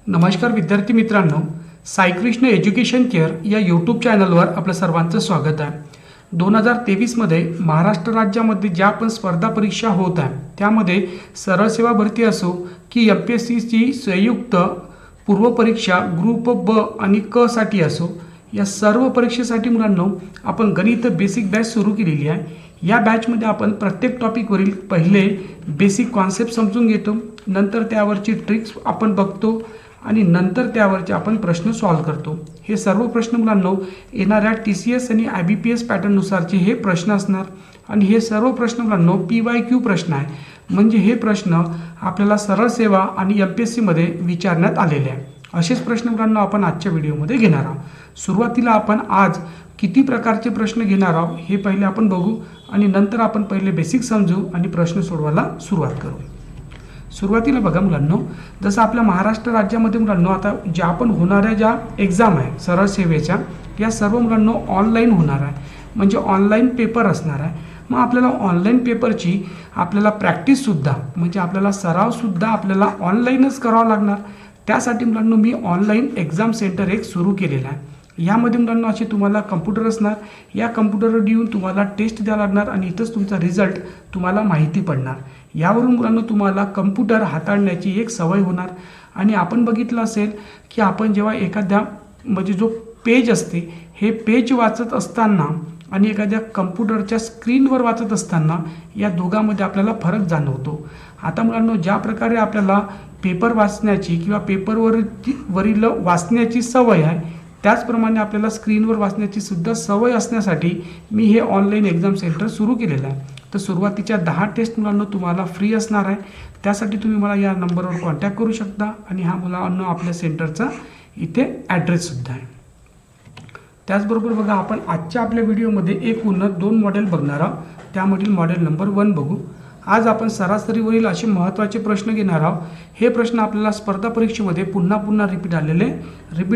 नमस्कार विद्यार्थी मित्रांनो, साईकृष्ण एज्युकेशन केअर या यूट्यूब चॅनलवर आपलं सर्वांचं स्वागत आहे. 2023मध्ये महाराष्ट्र राज्यामध्ये ज्या पण स्पर्धा परीक्षा होत आहे त्यामध्ये सरळ सेवा भरती असो की MPSCची संयुक्त पूर्वपरीक्षा ग्रुप ब आणि क साठी असो, या सर्व परीक्षेसाठी मुलांनो आपण गणित बेसिक बॅच सुरू केलेली आहे. या बॅचमध्ये आपण प्रत्येक टॉपिकवरील पहिले बेसिक कॉन्सेप्ट समजून घेतो, नंतर त्यावरची ट्रिक्स आपण बघतो आणि नंतर त्यावरचे आपण प्रश्न सॉल्व करतो. हे सर्व प्रश्न मुलांनो येणाऱ्या TCS आणि IBPS पॅटर्ननुसारचे हे प्रश्न असणार आणि हे सर्व प्रश्न मुलांनो PYQ प्रश्न आहे, म्हणजे हे प्रश्न आपल्याला सरळ सेवा आणि MPSCमध्ये विचारण्यात आलेले आहे. असेच प्रश्न मुलांना आपण आजच्या व्हिडिओमध्ये घेणार आहोत. सुरुवातीला आपण आज किती प्रकारचे प्रश्न घेणार आहोत हे पहिले आपण बघू आणि नंतर आपण पहिले बेसिक समजू आणि प्रश्न सोडवायला सुरुवात करू. सुरुवातीला बघा मुलांनो, जसं आपल्या महाराष्ट्र राज्यामध्ये मुलांनो आता ज्या पण होणाऱ्या ज्या एक्झाम आहे सरळ सेवेच्या, या सर्व मुलांनो ऑनलाईन होणार आहे, म्हणजे ऑनलाईन पेपर असणार आहे. मग आपल्याला ऑनलाईन पेपरची आपल्याला प्रॅक्टिससुद्धा म्हणजे आपल्याला सरावसुद्धा आपल्याला ऑनलाईनच करावा लागणार. त्यासाठी मुलांनो मी ऑनलाईन एक्झाम सेंटर एक सुरू केलेलं आहे. यामध्ये मुलांना असे तुम्हाला कम्प्युटर असणार, या कम्प्युटरवर येऊन तुम्हाला टेस्ट द्यावं लागणार आणि इथंच तुमचा रिझल्ट तुम्हाला माहिती पडणार. यावरून मुलांना तुम्हाला कम्प्युटर हाताळण्याची एक सवय होणार. आणि आपण बघितलं असेल की आपण जेव्हा एखाद्या म्हणजे जो पेज असते हे पेज वाचत असताना आणि एखाद्या कम्प्युटरच्या स्क्रीनवर वाचत असताना या दोघांमध्ये आपल्याला फरक जाणवतो. आता मुलांना ज्या प्रकारे आपल्याला पेपर वाचण्याची किंवा पेपरवरील वाचण्याची सवय आहे, त्याचप्रमाणे आपल्याला स्क्रीनवर वाचण्याची सुद्धा सवय असण्यासाठी मी हे ऑनलाईन एक्झाम सेंटर सुरू केलेलं आहे. तर सुरुवातीच्या 10 टेस्ट मुलांना तुम्हाला फ्री असणार आहे. त्यासाठी तुम्ही मला या नंबरवर कॉन्टॅक्ट करू शकता आणि हा मुलांना आपल्या सेंटरचा इथे ॲड्रेससुद्धा आहे. त्याचबरोबर बघा, आपण आजच्या आपल्या व्हिडिओमध्ये एकूण 2 मॉडेल बघणार आहोत. त्यामधील मॉडेल नंबर 1 बघू. आज आपण सरासरीवरील असे महत्त्वाचे प्रश्न घेणार आहोत. हे प्रश्न आपल्याला स्पर्धा परीक्षेमध्ये पुन्हा रिपीट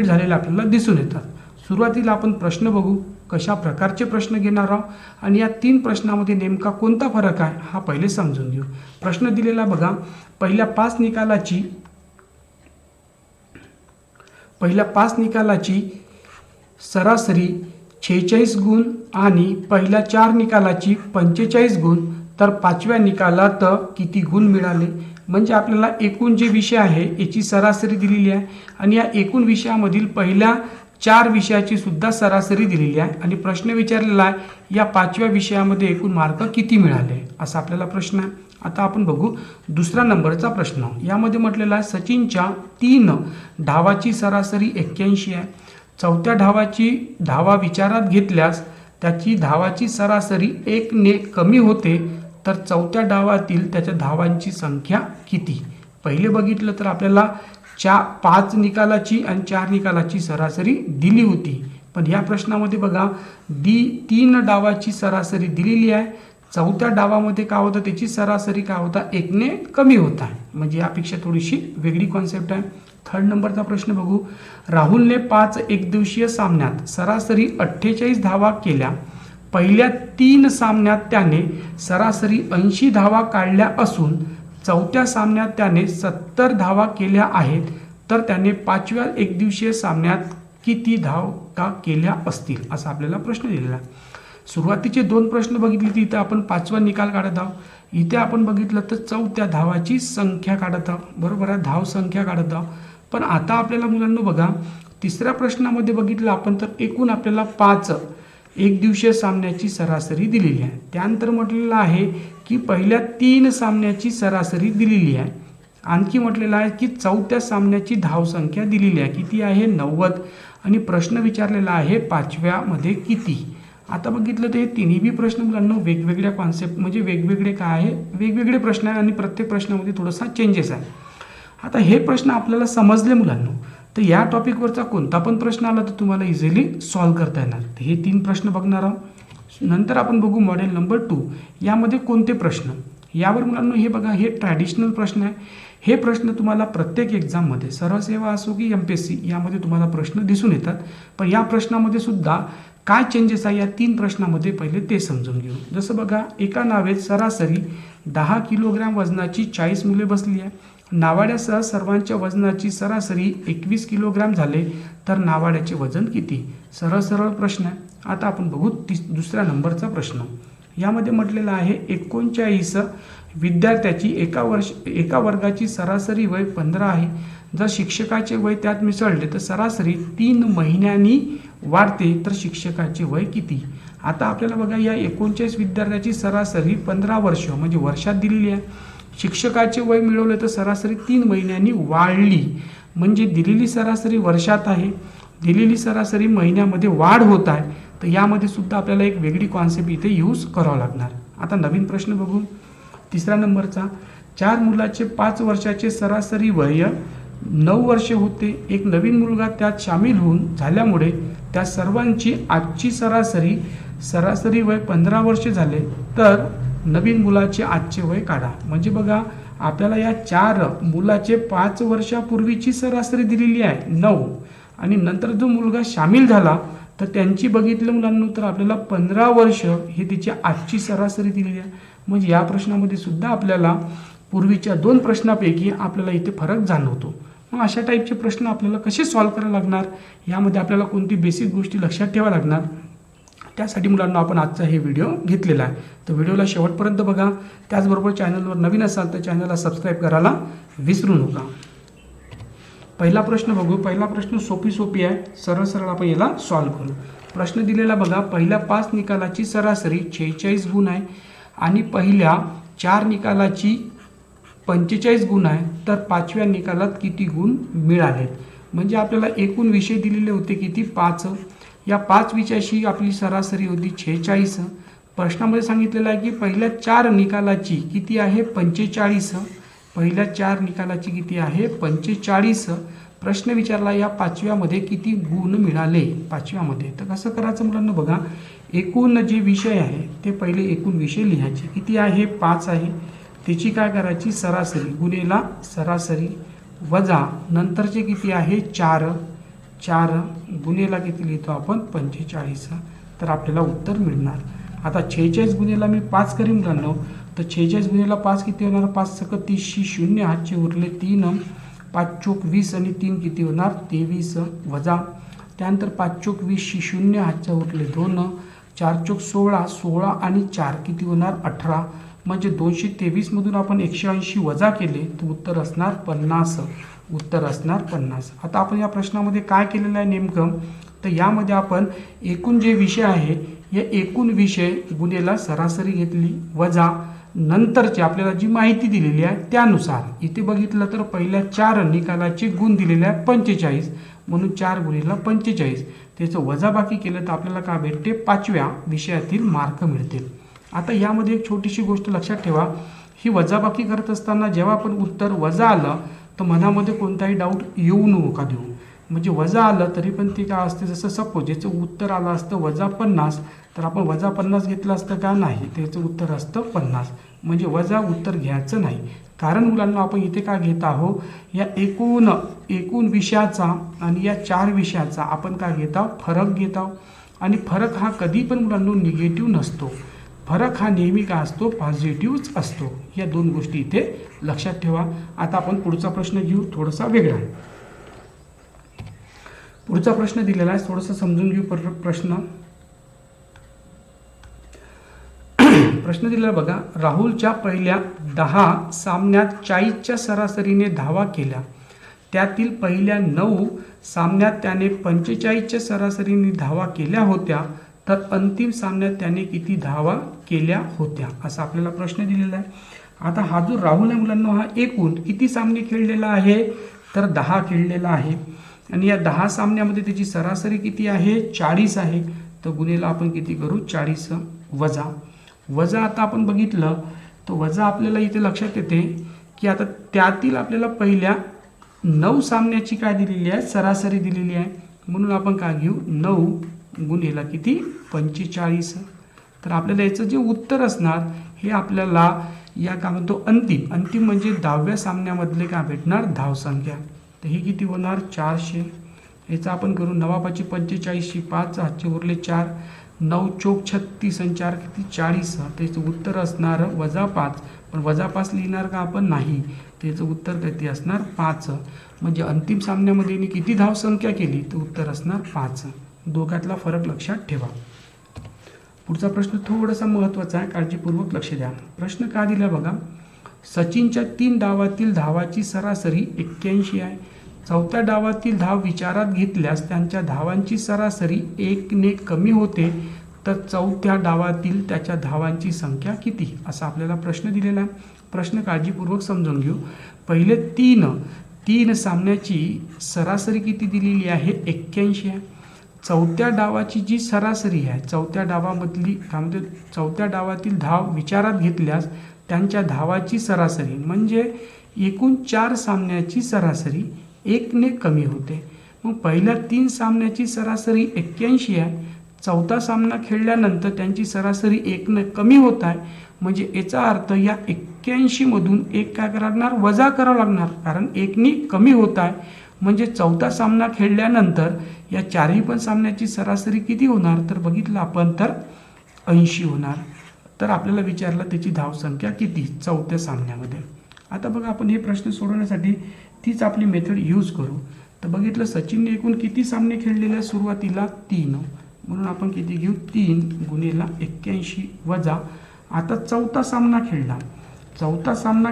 झालेले आपल्याला दिसून येतात. सुरुवातीला आपण प्रश्न बघू, कशा प्रकारचे प्रश्न घेणार आहोत आणि या 3 प्रश्नामध्ये नेमका कोणता फरक आहे हा पहिले समजून घेऊ. प्रश्न दिलेला बघा, पहिल्या 5 निकालाची सरासरी 46 गुण आणि पहिल्या 4 निकालाची 45 गुण, तर 5व्या निकालात किती गुण मिळाले. म्हणजे आपल्याला एकूण जे विषय आहे याची सरासरी दिलेली आहे आणि या एकूण विषयामधील पहिल्या 4 विषयाची सुद्धा सरासरी दिलेली आहे आणि प्रश्न विचारलेला आहे या 5व्या विषयामध्ये एकूण मार्क किती मिळाले असा आपल्याला प्रश्न आहे. आता आपण बघू दुसरा नंबरचा प्रश्न. यामध्ये म्हटलेला आहे सचिनच्या 3 धावाची सरासरी 81 आहे. 4थ्या धावाची धावा विचारात घेतल्यास त्याची धावाची सरासरी 1 ने कमी होते, तर 4थ्या डावातील त्याच्या धावांची संख्या किती. पहिले बघितलं तर आपल्याला 5 निकालाची आणि 4 निकालाची सरासरी दिली होती, पण ह्या प्रश्नामध्ये बघा 3 डावाची सरासरी दिलेली आहे. 4थ्या डावामध्ये काय होतं, त्याची सरासरी काय होता 1 ने कमी होता, म्हणजे यापेक्षा थोडीशी वेगळी कॉन्सेप्ट आहे. 3rd नंबरचा प्रश्न बघू. राहुलने 5 एकदिवसीय सामन्यात सरासरी 48 धावा केल्या. पहिल्या 3 सामन्यात त्याने सरासरी 80 धावा काढल्या असून 4थ्या सामन्यात त्याने 70 धावा केल्या आहेत, तर त्याने 5व्या एकदिवसीय सामन्यात किती धावा केल्या असतील असा आपल्याला प्रश्न दिलेला आहे. सुरुवातीचे 2 प्रश्न बघितले तर इथं आपण 5वा निकाल काढत आहोत. इथे आपण बघितलं तर 4थ्या धावाची संख्या काढत आहोत, बरोबर आहे, धाव संख्या काढत आहोत. पण आता आपल्याला मुलांना बघा 3ऱ्या प्रश्नामध्ये बघितलं आपण तर एकूण आपल्याला 5 एकदिवसीय सामन्याची सरासरी दिलेली आहे. त्यानंतर म्हटलेलं आहे की पहिल्या 3 सामन्याची सरासरी दिलेली आहे. आणखी म्हटलेलं आहे की 4थ्या सामन्याची धावसंख्या दिलेली आहे, किती आहे 90, आणि प्रश्न विचारलेला आहे 5व्यामध्ये किती. आता बघितलं तर हे तिन्ही प्रश्न मुलांना वेगवेगळ्या कॉन्सेप्ट म्हणजे वेगवेगळे काय आहे, वेगवेगळे प्रश्न आहे आणि प्रत्येक प्रश्नामध्ये थोडासा चेंजेस आहे. आता हे प्रश्न आपल्याला समजले मुलांना, तर या टॉपिकवरचा कोणता पण प्रश्न आला तर तुम्हाला इझिली सॉल्व करता येणार. तर हे 3 प्रश्न बघणार आहोत. नंतर आपण बघू मॉडेल नंबर 2. यामध्ये कोणते प्रश्न, यावर मुलांना हे बघा, हे ट्रॅडिशनल प्रश्न आहे. हे प्रश्न तुम्हाला प्रत्येक एक्झाममध्ये सरळ सेवा असो की MPSC यामध्ये तुम्हाला प्रश्न दिसून येतात. पण या प्रश्नामध्ये सुद्धा काय चेंजेस आहे या 3 प्रश्नामध्ये पहिले ते समजून घेऊ. जसं बघा, एका नावेत सरासरी 10 किलोग्रॅम वजनाची 40 मुले बसली आहे नावाड्यासह सर्वांच्या वजनाची सरासरी 21 किलोग्राम झाले तर नावाड्याचे वजन किती? सरळ सरळ प्रश्न आहे. आता आपण बघू दुसऱ्या नंबरचा प्रश्न. यामध्ये म्हटलेलं आहे 39 विद्यार्थ्याची एका वर्गाची सरासरी वय 15 आहे. जर शिक्षकाचे वय त्यात मिसळले तर सरासरी 3 महिन्यांनी वाढते तर शिक्षकाचे वय किती? आता आपल्याला बघा या 39 विद्यार्थ्याची सरासरी 15 वर्ष म्हणजे वर्षात दिलेली आहे. शिक्षकाचे वय मिळवले तर सरासरी 3 महिन्यांनी वाढली म्हणजे दिलेली सरासरी वर्षात आहे, दिलेली सरासरी महिन्यामध्ये वाढ होत आहे. तर यामध्ये सुद्धा आपल्याला एक वेगळी कॉन्सेप्ट इथे यूज करावा लागणार. आता नवीन प्रश्न बघू तिसऱ्या नंबरचा. 4 मुलाचे 5 वर्षाचे सरासरी वय 9 वर्षे होते. एक नवीन मुलगा त्यात सामील होऊन झाल्यामुळे त्या सर्वांची आजची सरासरी वय 15 वर्षे झाले तर नवीन मुलाचे आजचे वय काढा. म्हणजे बघा आपल्याला या 4 मुलाचे 5 वर्षापूर्वीची सरासरी दिलेली आहे 9 आणि नंतर जो मुलगा सामील झाला तर त्यांची बघितलं मुलांना तर आपल्याला 15 वर्ष ही तिची आजची सरासरी दिलेली आहे. म्हणजे या प्रश्नामध्ये सुद्धा आपल्याला पूर्वीच्या 2 प्रश्नापैकी आपल्याला इथे फरक जाणवतो. मग अशा टाईपचे प्रश्न आपल्याला कसे सॉल्व्ह करायला लागणार, यामध्ये आपल्याला कोणती बेसिक गोष्टी लक्षात ठेवाव्या लागणार. त्यासाठी मुलांना आपण आजचा हे व्हिडिओ घेतलेला आहे. तर व्हिडिओला शेवटपर्यंत बघा. त्याचबरोबर चॅनलवर नवीन असाल तर चॅनलला सबस्क्राईब करायला विसरू नका. पहिला प्रश्न बघू. पहिला प्रश्न सोपी आहे, सरळ सरळ आपण याला सॉल्व्ह करू. प्रश्न दिलेला बघा. पहिल्या 5 निकालाची सरासरी 46 गुण आहे आणि पहिल्या 4 निकालाची 45 गुण आहे तर 5व्या निकालात किती गुण मिळाले? म्हणजे आपल्याला एकूण विषय दिलेले होते किती? 5. या 5 विषयाची आपली सरासरी होती 46. प्रश्नामध्ये सांगितलेलं आहे की पहिल्या 4 निकालाची किती आहे? 45. पहिल्या 4 निकालाची किती आहे? 45. प्रश्न विचारला या 5व्यामध्ये किती गुण मिळाले 5व्यामध्ये. तर कसं करायचं मुलांना बघा. एकूण जे विषय आहे ते पहिले एकूण विषय लिहायचे. किती आहे? 5 आहे. त्याची काय करायची? सरासरी गुणेला सरासरी वजा नंतरचे किती आहे? 4 गुणेला किती लिहितो आपण? 45. तर आपल्याला उत्तर मिळणार. आता 46 गुणेला मी 5 करीन मुलांना तर 46 गुणेला 5 किती होणार? 5 × 30 0 हातचे उरले 3, 5 चोक 20 आणि 3 किती होणार? 23 वजा त्यानंतर 5 चोक 20 0 हातच्या उरले 2, 4 चोक 16 16 आणि 4 किती होणार? 18. म्हणजे 223 मधून आपण 180 वजा केले तर उत्तर असणार 50. उत्तर असणार 50. आता आपण या प्रश्नामध्ये काय केलेलं आहे नेमकं तर यामध्ये आपण एकूण जे विषय आहे या एकूण विषय गुणेला सरासरी घेतली वजा नंतरची आपल्याला जी माहिती दिलेली आहे त्यानुसार इथे बघितलं तर पहिल्या 4 निकालाचे गुण दिलेले आहे 45 म्हणून 4 गुणेला 45 त्याचं वजाबाकी केलं तर आपल्याला काय भेटते? 5व्या विषयातील मार्क मिळतील. आता यामध्ये एक छोटीशी गोष्ट लक्षात ठेवा. ही वजाबाकी करत असताना जेव्हा आपण उत्तर वजा आलं तर मनामध्ये कोणताही डाऊट येऊ नका देऊ. म्हणजे वजा आलं तरी पण ते काय असते? जसं सपोज याचं उत्तर आलं असतं वजा 50 तर आपण वजा 50 घेतलं असतं का? नाही. त्याचं उत्तर असतं 50. म्हणजे वजा उत्तर घ्यायचं नाही. कारण मुलांना आपण इथे काय घेत आहोत? या एकूण विषयाचा आणि या 4 विषयाचा आपण काय घेत आहोत? फरक घेत आहोत. आणि फरक हा कधी पण मुलांना निगेटिव्ह नसतो. फरक हा नेहमी काय असतो? पॉझिटिव्हच असतो. या 2 गोष्टी इथे लक्षात ठेवा. आता आपण पुढचा प्रश्न घेऊ, थोडासा वेगळा आहे. पुढचा प्रश्न दिलेला आहे, थोडंसं समजून घेऊ प्रश्न. प्रश्न दिलेला बघा. राहुलच्या पहिल्या 10 सामन्यात 40च्या सरासरीने धावा केल्या. त्यातील पहिल्या 9 सामन्यात त्याने 45च्या सरासरीने धावा केल्या होत्या तर अंतिम सामन्यात त्याने किती धावा केल्या होत्या असा आपल्याला प्रश्न दिलेला आहे. आता हा जो राहुल आहे मुलांना हा एकूण किती सामने खेळलेला आहे तर 10 खेळलेला आहे आणि या 10 सामन्यामध्ये त्याची सरासरी किती आहे? 40 आहे. तर गुणेला आपण किती करू? 40 वजा आता आपण बघितलं तर वजा आपल्याला इथे लक्षात येते की आता त्यातील आपल्याला पहिल्या 9 सामन्याची काय दिलेली आहे? सरासरी दिलेली आहे. म्हणून आपण काय घेऊ? 9 गुणेला किती? 45. तर आपल्याला याचं जे उत्तर असणार हे आपल्याला या काय म्हणतो अंतिम म्हणजे 10व्या सामन्यामधले काय भेटणार? धावसंख्या. तर हे किती होणार? 400. याचा आपण करू 9 × 45 5 हातचे उरले 4 9 चोक 36 आणि 4 किती 40. त्याचं उत्तर असणार -5. पण -5 लिहिणार का आपण? नाही. त्याचं उत्तर किती असणार? 5. म्हणजे अंतिम सामन्यामध्ये यांनी किती धावसंख्या केली? तर उत्तर असणार 5. दोघातला फरक लक्षात ठेवा. पुढचा प्रश्न थोडासा महत्त्वाचा आहे, काळजीपूर्वक लक्ष द्या. प्रश्न का दिला बघा. सचिनच्या 3 डावातील धावाची सरासरी 81 आहे. चौथ्या डावातील धाव विचारात घेतल्यास त्यांच्या धावांची सरासरी 1 ने कमी होते, तर चौथ्या डावातील त्याच्या धावांची संख्या किती? असा आपल्याला प्रश्न दिलेला आहे. प्रश्न काळजीपूर्वक समजून घेऊ. पहिले 3 सामन्याची सरासरी किती दिलेली आहे? 81 आहे. चौथ्या डावाची जी सरासरी आहे, चौथ्या डावातील धाव विचारात घेतल्यास त्यांच्या धावाची सरासरी म्हणजे एकूण 4 सामन्याची सरासरी 1 ने कमी होते. मग पहिल्या 3 सामन्याची सरासरी 81 आहे. चौथा सामना खेळल्यानंतर त्यांची सरासरी 1 ने कमी होत आहे. म्हणजे याचा अर्थ या 81 मधून 1 काय करावं लागणार? वजा करावं लागणार, कारण 1 ने कमी होत आहे. म्हणजे चौथा सामना खेळल्यानंतर या 4ही पण सामन्याची सरासरी किती होणार? तर बघितलं आपण तर 80 होणार. तर आपल्याला विचारलं त्याची धावसंख्या किती चौथ्या सामन्यामध्ये. आता बघा, आपण हे प्रश्न सोडवण्यासाठी तीच आपली मेथड यूज करू. तर बघितलं सचिनने एकूण किती सामने खेळलेले आहे? सुरुवातीला 3. म्हणून आपण किती घेऊ? 3 गुणिले 81 वजा. आता चौथा सामना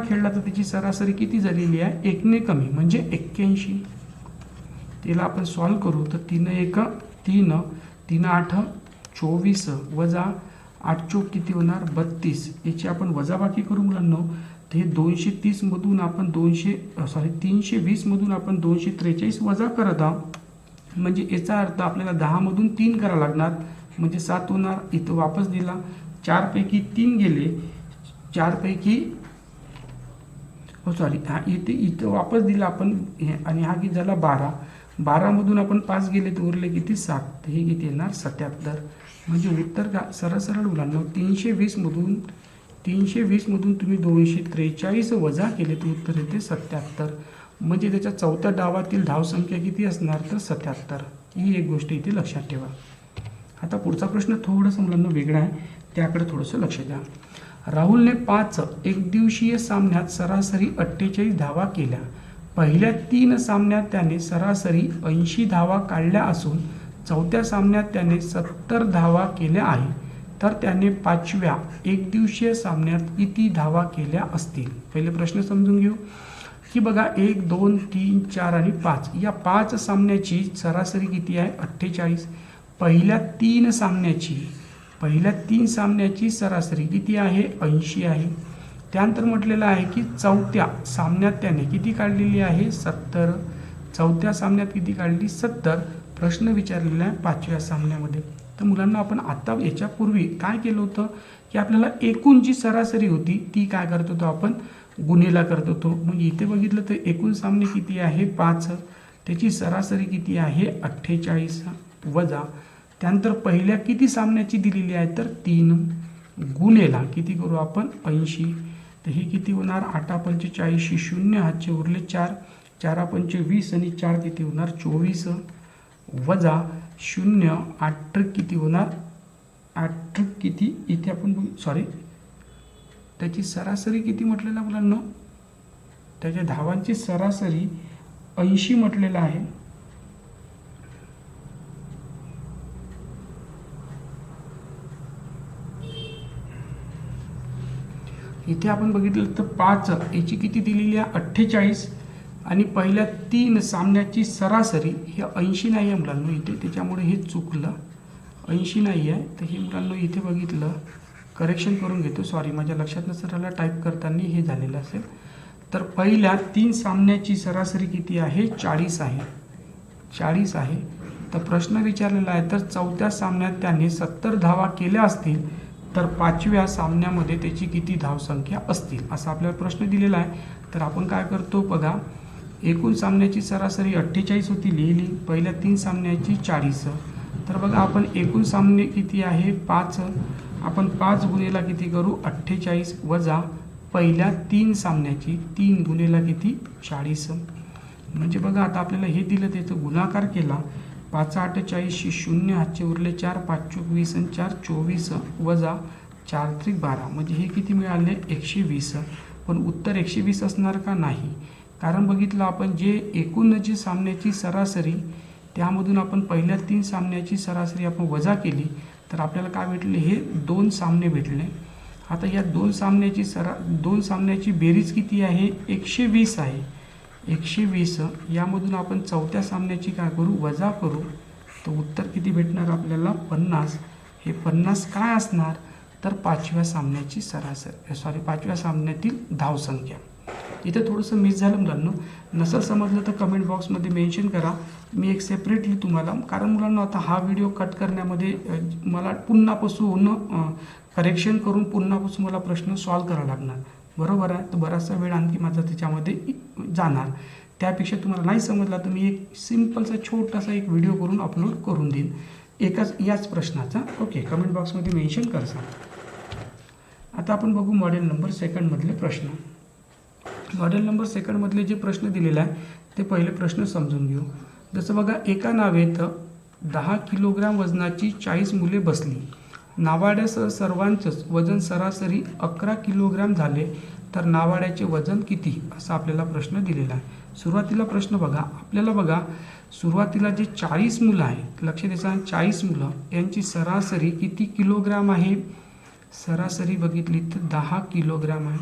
खेळला तर त्याची सरासरी किती झालेली आहे? 1 ने कमी म्हणजे 81. त्याला आपण सॉल्व करू. तर 3 1 3, 3 8 24 वजा 8 चोक किती होणार? 32. याची आपण वजाबाकी करू मुलांनो. तर हे 230 मधून आपण 320 मधून आपण 243 वजा करत आहोत. म्हणजे याचा अर्थ आपल्याला 10 मधून 3 करावं लागणार, म्हणजे 7 होणार. इथं वापस दिला, 4 पैकी 3 गेले, 4 पैकी इथं वापस दिला आपण आणि हा किती झाला? 12. 12 मधून आपण 5 गेले तर उरले किती? 7. तर हे किती येणार? 77. म्हणजे उत्तर का सरळ मुलांना 320 मधून तुम्ही 243 वजा केले तर उत्तर येते 77. म्हणजे त्याच्या चौथ्या डावातील धावसंख्या किती असणार? तर 77. ही एक गोष्ट इथे लक्षात ठेवा. आता पुढचा प्रश्न थोडंसं मुलांना वेगळा आहे, त्याकडे थोडंसं लक्ष द्या. राहुलने 5 एकदिवसीय सामन्यात सरासरी 48 धावा केल्या. पहिल्या 3 सामन्यात त्याने सरासरी 80 धावा काढल्या असून चौथ्या सामन्यात त्याने 70 धावा केल्या आहे. तर त्याने 5व्या एकदिवसीय सामन्यात किती धावा केल्या असतील? पहिले प्रश्न समजून घेऊ की बघा, 1 2 3 4 आणि 5 या 5 सामन्याची सरासरी किती आहे? 48. पहिल्या 3 सामन्याची सरासरी किती आहे? 80 आहे. त्यानंतर म्हटलेलं आहे की चौथ्या सामन्यात त्याने किती काढलेली आहे? 70. चौथ्या सामन्यात किती काढली? 70. प्रश्न विचारलेला आहे 5व्या सामन्यामध्ये. तर मुलांना आपण आता याच्यापूर्वी काय केलं होतं की आपल्याला एकूण जी सरासरी होती ती काय करत होतो आपण? गुणिला करत होतो. मग इथे बघितलं तर एकूण सामने किती आहे? 5. त्याची सरासरी किती आहे? 48 वजा. त्यानंतर पहिल्या किती सामन्याची दिलेली आहे? तर 3 गुणेला किती करू आपण? 80. तर हे किती होणार? 8 पंचे 40, 0 हातचे उरले 4, 4 पंचे 20 आणि 4 किती होणार? 24 वजा 0 8 किती होणार? 8 किती इथे आपण त्याची सरासरी किती म्हटलेला मुलांना? त्याच्या धावांची सरासरी 80 म्हटलेला आहे. इथे आपण बघितलं तर 5 याची किती दिलेली आहे? 48. आणि पहिल्या 3 सामन्याची सरासरी हे 80 नाही आहे मुलांना इथे, त्याच्यामुळे हे चुकलं. 80 नाही आहे. तर हे मुलांना इथे बघितलं, करेक्शन करून घेतो. सॉरी, माझ्या लक्षात नसताना टाईप करताना हे झालेलं असेल. तर पहिल्या 3 सामन्याची सरासरी किती आहे? 40 आहे. 40 आहे. तर प्रश्न विचारलेला आहे, तर चौथ्या सामन्यात त्याने 70 धावा केल्या असतील तर 5व्या सामन्यामध्ये त्याची किती धावसंख्या असतील? असा आपल्याला प्रश्न दिलेला आहे. तर आपण काय करतो बघा, एकूण सामन्याची सरासरी 48 होती, लिहिली. पहिल्या 3 सामन्याची 40. तर बघा, आपण एकूण सामने किती आहे? 5. आपण 5 गुणेला किती करू? 48 वजा पहिल्या 3 सामन्याची 3 गुणेला किती? 40. म्हणजे बघा, आता आपल्याला हे दिलं, त्याचं गुणाकार केला 5 8 40 शून्य हातचे उरले 4 5 चोक 20 आणि 4 24 वजा 4 त्रिक 12 म्हणजे हे किती मिळाले 120. पण उत्तर 120 असणार का नाही, कारण बघितलं आपण जे एकूण जी सामन्याची सरासरी त्यामधून आपण पहिल्या 3 सामन्याची सरासरी आपण वजा केली तर आपल्याला काय भेटले हे 2 सामने भेटले. आता या 2 सामन्याची बेरीज किती आहे 120 आहे. 120 यामधून आपण चौथ्या सामन्याची काय करू वजा करू तर उत्तर किती भेटणार आपल्याला 50. हे 50 काय असणार तर 5व्या सामन्याची सरासरी पाचव्या सामन्यातील धावसंख्या. इथे थोडंसं मिस झालं मुलांना, नसेल समजलं तर कमेंट बॉक्समध्ये मेन्शन करा, मी एक सेपरेटली तुम्हाला, कारण मुलांना आता हा व्हिडिओ कट करण्यामध्ये मला पुन्हापासून करेक्शन करून पुन्हापासून मला प्रश्न सॉल्व करावा लागणार, बरोबर आहे. तर बराचसा वेळ आणखी माझा त्याच्यामध्ये जाणार. त्यापेक्षा तुम्हाला नाही समजला तर मी एक सिम्पलचा छोटासा एक व्हिडिओ करून अपलोड करून देईन याच प्रश्नाचा. ओके, कमेंट बॉक्समध्ये मेन्शन करसा. आता आपण बघू मॉडेल नंबर 2 मधले प्रश्न. मॉडेल नंबर 2 मधले जे प्रश्न दिलेले आहे ते पहिले प्रश्न समजून घेऊ. जसं बघा, एका नावेत 10 किलोग्राम वजनाची 40 मुले बसली. नावाड्यासह सर्वांचंच वजन सरासरी 11 किलोग्राम झाले तर नावाड्याचे वजन किती, असा आपल्याला प्रश्न दिलेला आहे. सुरुवातीला प्रश्न बघा, आपल्याला बघा सुरुवातीला जे 40 मुलं आहेत, लक्ष द्यायचं 40 मुलं यांची सरासरी किती किलोग्राम आहे, सरासरी बघितली तर 10 किलोग्राम आहे.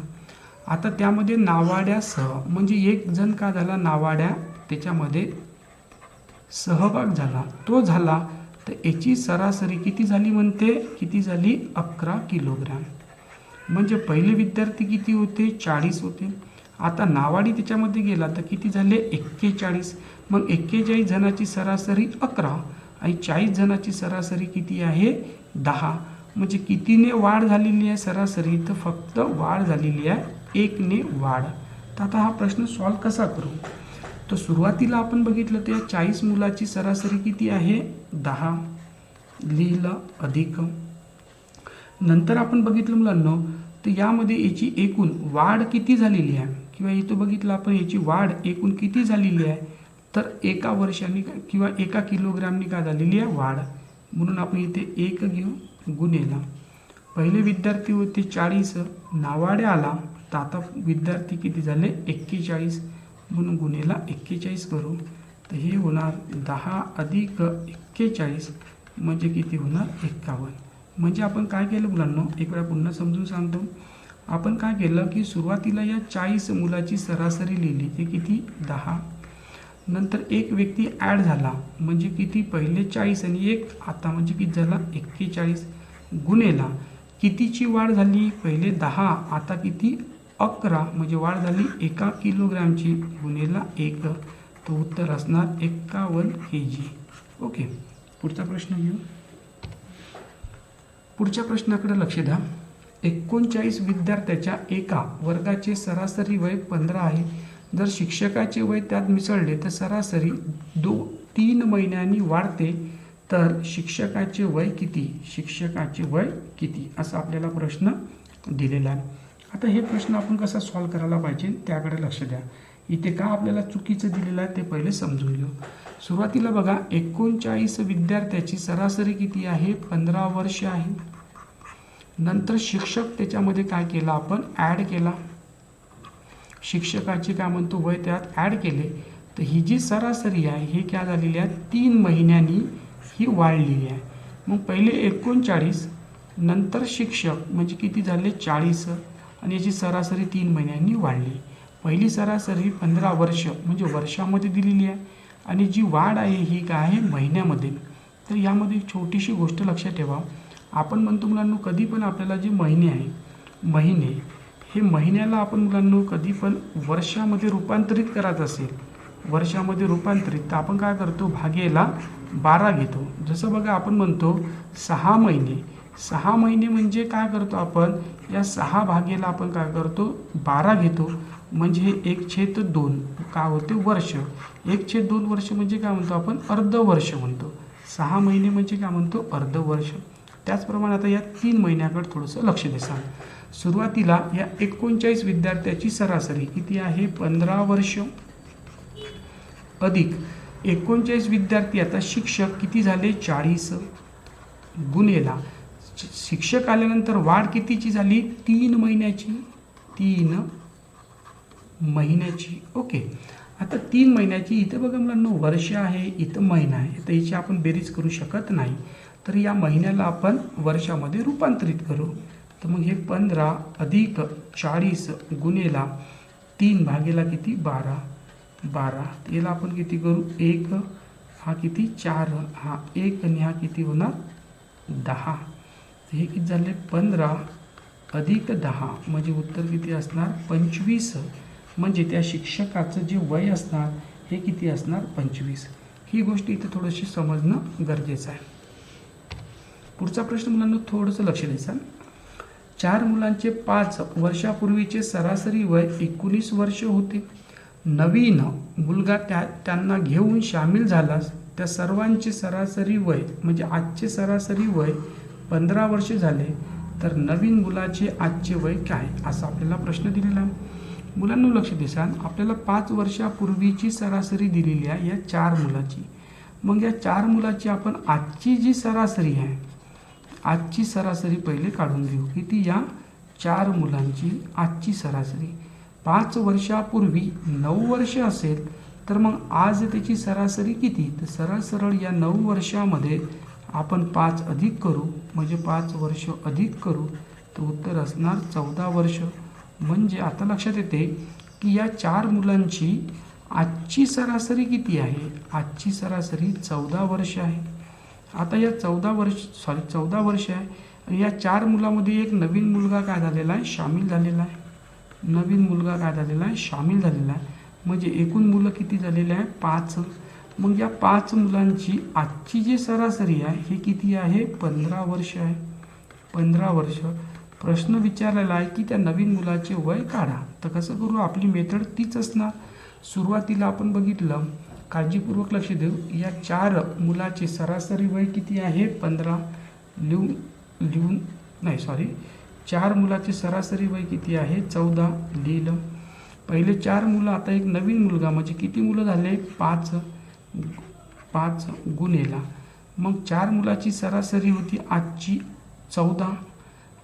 आता त्यामध्ये नावाड्यासह म्हणजे एक जण का झाला नावाड्या त्याच्यामध्ये सहभाग झाला, तो झाला तर याची सरासरी किती झाली म्हणते, किती झाली 11 किलोग्राम. म्हणजे पहिले विद्यार्थी किती होते 40 होते. आता नावाडी त्याच्यामध्ये गेला तर किती झाले 41. मग 41 जणांची सरासरी 11 आणि 40 जणांची सरासरी किती आहे 10. म्हणजे कितीने वाढ झालेली आहे सरासरी, तर फक्त वाढ झालेली आहे 1 ने वाढ. तर आता हा प्रश्न सॉल्व कसा करू, तर सुरुवातीला आपण बघितलं तर 40 मुलाची सरासरी किती आहे 10, लिहिलं अधिक. नंतर आपण बघितलं मुलांना तर यामध्ये याची एकूण वाढ किती झालेली आहे, किंवा इथं बघितलं आपण याची वाढ एकूण किती झालेली आहे, तर एका वर्षांनी किंवा 1 किलोग्रामनी काय झालेली आहे वाढ. म्हणून आपण इथे 1 घेऊ गुणेला. पहिले विद्यार्थी होते 40, नावाडे आला तर आता विद्यार्थी किती झाले 41, म्हणून गुणेला 41 करू. तर हे होणार 10 अधिक 41 म्हणजे किती होणार 51. म्हणजे आपण काय केलं मुलांना, एक वेळा पुन्हा समजून सांगतो. आपण काय केलं की सुरुवातीला या 40 मुलाची सरासरी लिहिली, ते किती 10. नंतर एक व्यक्ती ॲड झाला म्हणजे किती पहिले 40 आणि 1 आता म्हणजे किती झाला 41, गुणेला कितीची वाढ झाली पहिले 10 आता किती 11 म्हणजे वाढ झाली 1 किलोग्रामची, गुणेला 1. तर उत्तर असणार 51 kg. ओके, पुढचा प्रश्न घेऊ. पुढच्या प्रश्नाकडे लक्ष द्या. 39 विद्यार्थ्याच्या एका वर्गाचे सरासरी वय 15 आहे. जर शिक्षकाचे वय त्यात मिसळले तर सरासरी 3 महिन्यांनी वाढते, तर शिक्षकाचे वय किती, शिक्षकाचे वय किती, असा आपल्याला प्रश्न दिलेला आहे. आता हे प्रश्न आपण कसा सॉल्व करायला पाहिजे त्याकडे लक्ष द्या. इथे का आपल्याला चुकीचं दिलेलं आहे ते पहिले समजून घेऊ. सुरुवातीला बघा 39 विद्यार्थ्याची सरासरी किती आहे 15 वर्ष आहे. नंतर शिक्षक त्याच्यामध्ये काय केलं आपण ॲड केला, शिक्षकाचे काय म्हणतो वय त्यात ॲड केले, तर ही जी सरासरी आहे ही काय झालेली आहे 3 महिन्यांनी ही वाढलेली आहे. मग पहिले 39 नंतर शिक्षक म्हणजे किती झाले 40 आणि याची सरासरी 3 महिन्यांनी वाढली. पहिली सरासरी 15 वर्ष म्हणजे वर्षामध्ये दिलेली आहे आणि जी वाढ आहे ही काय आहे महिन्यामध्ये. तर यामध्ये एक छोटीशी गोष्ट लक्षात ठेवा. आपण म्हणतो मुलांनो कधी पण आपल्याला जे महिने आहे, महिने हे महिन्याला आपण मुलांनो कधी पण वर्षामध्ये रूपांतरित करायचं असेल, वर्षामध्ये रूपांतरित, तर आपण काय करतो भागेला 12 घेतो. जसं बघा आपण म्हणतो 6 महिने, 6 महिने म्हणजे काय करतो आपण या 6 भागेला आपण काय करतो 12 घेतो, म्हणजे हे 1/2 काय होते वर्ष. 1/2 वर्ष म्हणजे काय म्हणतो आपण अर्ध वर्ष म्हणतो. 6 महिने म्हणजे काय म्हणतो अर्ध वर्ष. त्याचप्रमाणे आता या 3 महिन्याकडे थोडंसं लक्ष द्या. सुरुवातीला या 39 विद्यार्थ्याची सरासरी किती आहे 15 वर्ष अधिक 39 विद्यार्थी, आता शिक्षक किती झाले 40 गुणेला शिक्षक आल्यानंतर वाढ कितीची झाली 3 महिन्याची, 3 महिन्याची. ओके, आता 3 महिन्याची इथं बघा मुलांना वर्ष आहे, इथं महिना आहे, तर याची आपण बेरीज करू शकत नाही, तर या महिन्याला आपण वर्षामध्ये रूपांतरित करू. तर मग हे 15 अधिक 40 गुणेला 3 भागेला किती 12. याला आपण किती करू 1 हा किती 4 हा 1 आणि हा किती होणार 10. हे किती झाले 15 अधिक 10 म्हणजे उत्तर किती असणार 25. म्हणजे त्या शिक्षकाचं जे वय असणार हे किती असणार 25. ही गोष्ट इथे थोडीशी समजणं गरजेचं आहे. पुढचा प्रश्न मुलांना थोडंसं लक्ष द्यायचं. 4 मुलांचे 5 वर्षापूर्वीचे सरासरी वय 19 वर्ष होते. नवीन मुलगा त्यांना घेऊन सामील झालास त्या सर्वांचे सरासरी वय म्हणजे आजचे सरासरी वय 15 वर्ष झाले, तर नवीन मुलाचे आजचे वय काय असा आपल्याला प्रश्न दिलेला आहे. मुलांना लक्ष देसान आपल्याला 5 वर्षापूर्वीची सरासरी दिलेली आहे या 4 मुलाची. मग या 4 मुलाची आपण आजची जी सरासरी आहे आजची सरासरी पहिले काढून घेऊ. किती या 4 मुलांची आजची सरासरी 5 वर्षापूर्वी 9 वर्ष असेल, तर मग आज त्याची सरासरी किती, तर सरळ या 9 वर्षामध्ये आपण 5 अधिक करू म्हणजे 5 वर्ष अधिक करू, तर उत्तर असणार 14 वर्ष. म्हणजे आता लक्षात येते की या 4 मुलांची आजची सरासरी किती आहे, आजची सरासरी 14 वर्ष आहे. आता या 14 वर्ष आहे आणि या 4 मुलामध्ये एक नवीन मुलगा काय झालेला आहे सामील झालेला आहे. नवीन मुलगा काय झालेला आहे सामील झालेला आहे. म्हणजे एकूण मुलं किती झालेले आहे 5. मग या 5 मुलांची आजची जी सरासरी आहे हे किती आहे 15 वर्ष आहे. 15 वर्ष. प्रश्न विचारलेला आहे की त्या नवीन मुलाचे वय काढा. तर कसं करू, आपली मेथड तीच असणार. सुरुवातीला आपण बघितलं, काळजीपूर्वक लक्ष देऊ, या 4 मुलाचे सरासरी वय किती आहे 15 4 मुलाचे सरासरी वय किती आहे 14 लिहिलं. पहिले 4 मुलं, आता एक नवीन मुलगा म्हणजे किती मुलं झाले 5 गुणेला मग 4 मुलाची सरासरी होती आजची 14.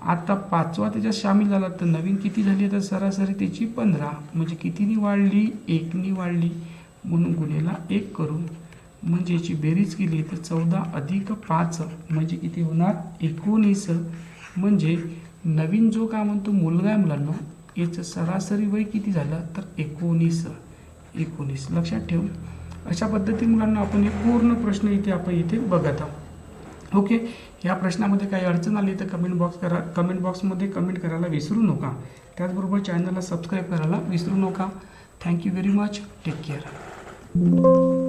आता 5वा त्याच्यात सामील झाला तर नवीन किती झाली, तर सरासरी त्याची 15 म्हणजे कितीनी वाढली 1नी वाढली, म्हणून गुणेला 1 करू. म्हणजे याची बेरीज केली तर 14 अधिक 5 म्हणजे किती होणार 19. म्हणजे नवीन जो काय म्हणतो मुलगा आहे मुलांना याचं सरासरी वय किती झालं तर 19. लक्षात ठेवू. अशा पद्धतीने मुलांना आपण हे पूर्ण प्रश्न इथे बघत आहोत. ओके, या प्रश्नामध्ये काही अडचण आली तर कमेंट बॉक्समध्ये कमेंट करायला विसरू नका. त्याचबरोबर चॅनलला सबस्क्राईब करायला विसरू नका. Thank you very much. Take care.